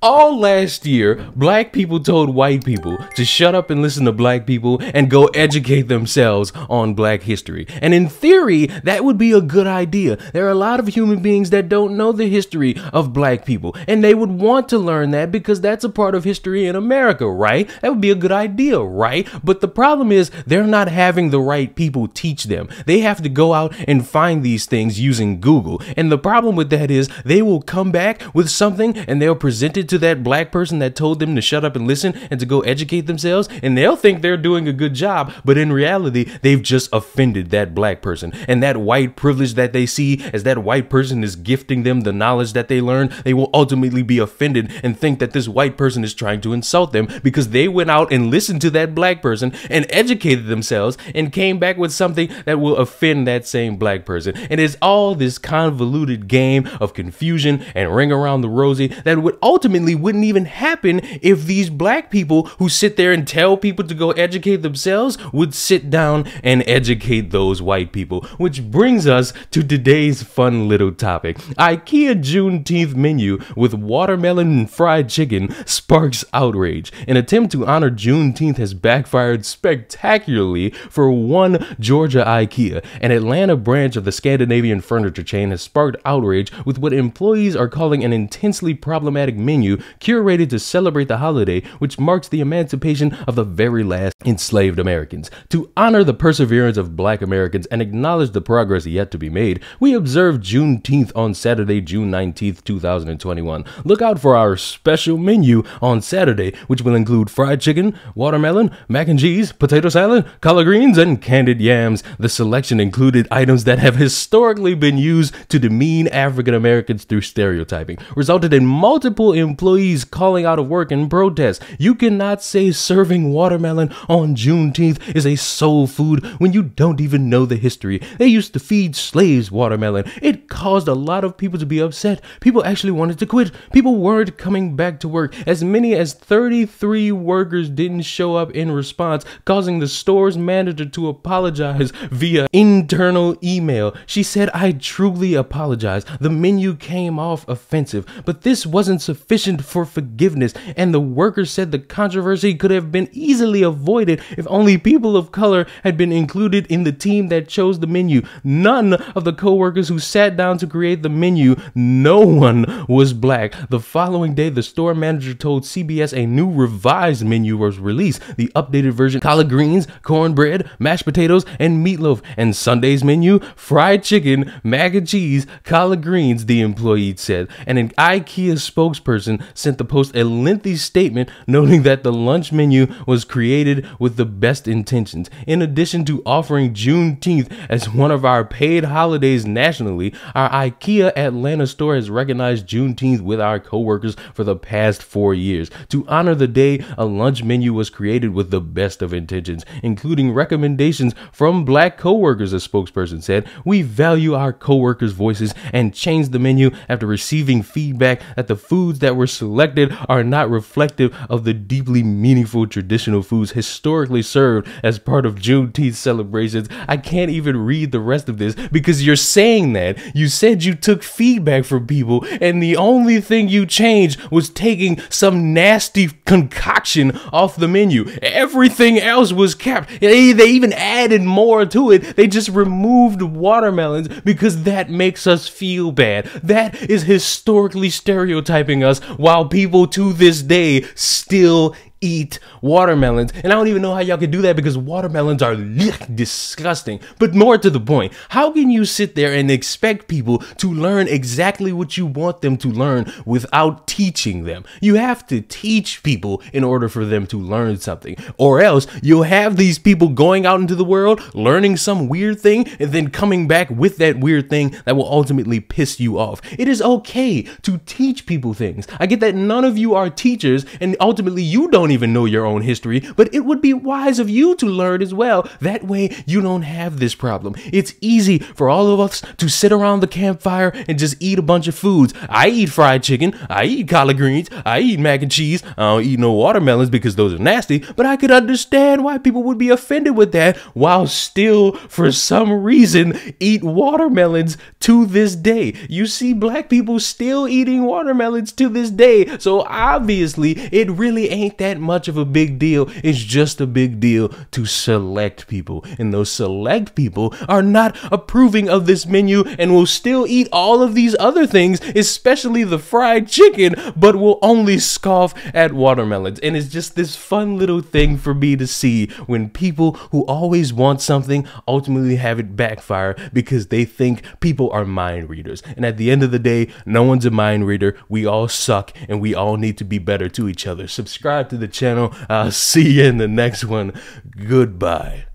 All last year, black people told white people to shut up and listen to black people and go educate themselves on black history. And in theory, that would be a good idea. There are a lot of human beings that don't know the history of black people, and they would want to learn that because that's a part of history in America, right? That would be a good idea, right? But the problem is they're not having the right people teach them. They have to go out and find these things using Google. And the problem with that is they will come back with something and they'll present it to that black person that told them to shut up and listen and to go educate themselves, and they'll think they're doing a good job, but in reality they've just offended that black person. And that white privilege that they see as that white person is gifting them the knowledge that they learned, they will ultimately be offended and think that this white person is trying to insult them because they went out and listened to that black person and educated themselves and came back with something that will offend that same black person. And it's all this convoluted game of confusion and ring around the rosy that would ultimately wouldn't even happen if these black people who sit there and tell people to go educate themselves would sit down and educate those white people. Which brings us to today's fun little topic. Ikea Juneteenth menu with watermelon and fried chicken sparks outrage. An attempt to honor Juneteenth has backfired spectacularly for one Georgia Ikea. An Atlanta branch of the Scandinavian furniture chain has sparked outrage with what employees are calling an intensely problematic menu curated to celebrate the holiday, which marks the emancipation of the very last enslaved Americans. To honor the perseverance of black Americans and acknowledge the progress yet to be made, we observe Juneteenth on Saturday, June 19th, 2021. Look out for our special menu on Saturday, which will include fried chicken, watermelon, mac and cheese, potato salad, collard greens, and candied yams. The selection included items that have historically been used to demean African Americans through stereotyping, resulted in multiple employees calling out of work in protest. You cannot say serving watermelon on Juneteenth is a soul food when you don't even know the history. They used to feed slaves watermelon. It caused a lot of people to be upset. People actually wanted to quit. People weren't coming back to work. As many as 33 workers didn't show up in response, causing the store's manager to apologize via internal email. She said, "I truly apologize. The menu came off offensive, but this wasn't sufficient for forgiveness," and the workers said the controversy could have been easily avoided if only people of color had been included in the team that chose the menu. None of the co-workers who sat down to create the menu, no one was black. The following day, the store manager told CBS a new revised menu was released. The updated version: collard greens, cornbread, mashed potatoes, and meatloaf. And Sunday's menu: fried chicken, mac and cheese, collard greens, the employee said. And an IKEA spokesperson sent the Post a lengthy statement noting that the lunch menu was created with the best intentions. In addition to offering Juneteenth as one of our paid holidays nationally, our IKEA Atlanta store has recognized Juneteenth with our coworkers for the past 4 years. To honor the day, a lunch menu was created with the best of intentions, including recommendations from black coworkers, a spokesperson said. We value our coworkers' voices and changed the menu after receiving feedback that the foods that were selected are not reflective of the deeply meaningful traditional foods historically served as part of Juneteenth celebrations. I can't even read the rest of this because you're saying that. You said you took feedback from people and the only thing you changed was taking some nasty concoction off the menu. Everything else was kept. They even added more to it. They just removed watermelons because that makes us feel bad. That is historically stereotyping us, while people to this day still eat watermelons. And I don't even know how y'all could do that because watermelons are disgusting. But more to the point, how can you sit there and expect people to learn exactly what you want them to learn without teaching them? You have to teach people in order for them to learn something, or else you'll have these people going out into the world learning some weird thing and then coming back with that weird thing that will ultimately piss you off. It is okay to teach people things. I get that none of you are teachers and ultimately you don't don't even know your own history, but it would be wise of you to learn as well. That way you don't have this problem. It's easy for all of us to sit around the campfire and just eat a bunch of foods. I eat fried chicken, I eat collard greens, I eat mac and cheese. I don't eat no watermelons because those are nasty, but I could understand why people would be offended with that while still, for some reason, eat watermelons to this day. You see black people still eating watermelons to this day. So obviously it really ain't that much of a big deal. It's just a big deal to select people. And those select people are not approving of this menu and will still eat all of these other things, especially the fried chicken, but will only scoff at watermelons. And it's just this fun little thing for me to see when people who always want something ultimately have it backfire because they think people are mind readers. And at the end of the day, no one's a mind reader. We all suck and we all need to be better to each other. Subscribe to the channel. I'll see you in the next one. Goodbye.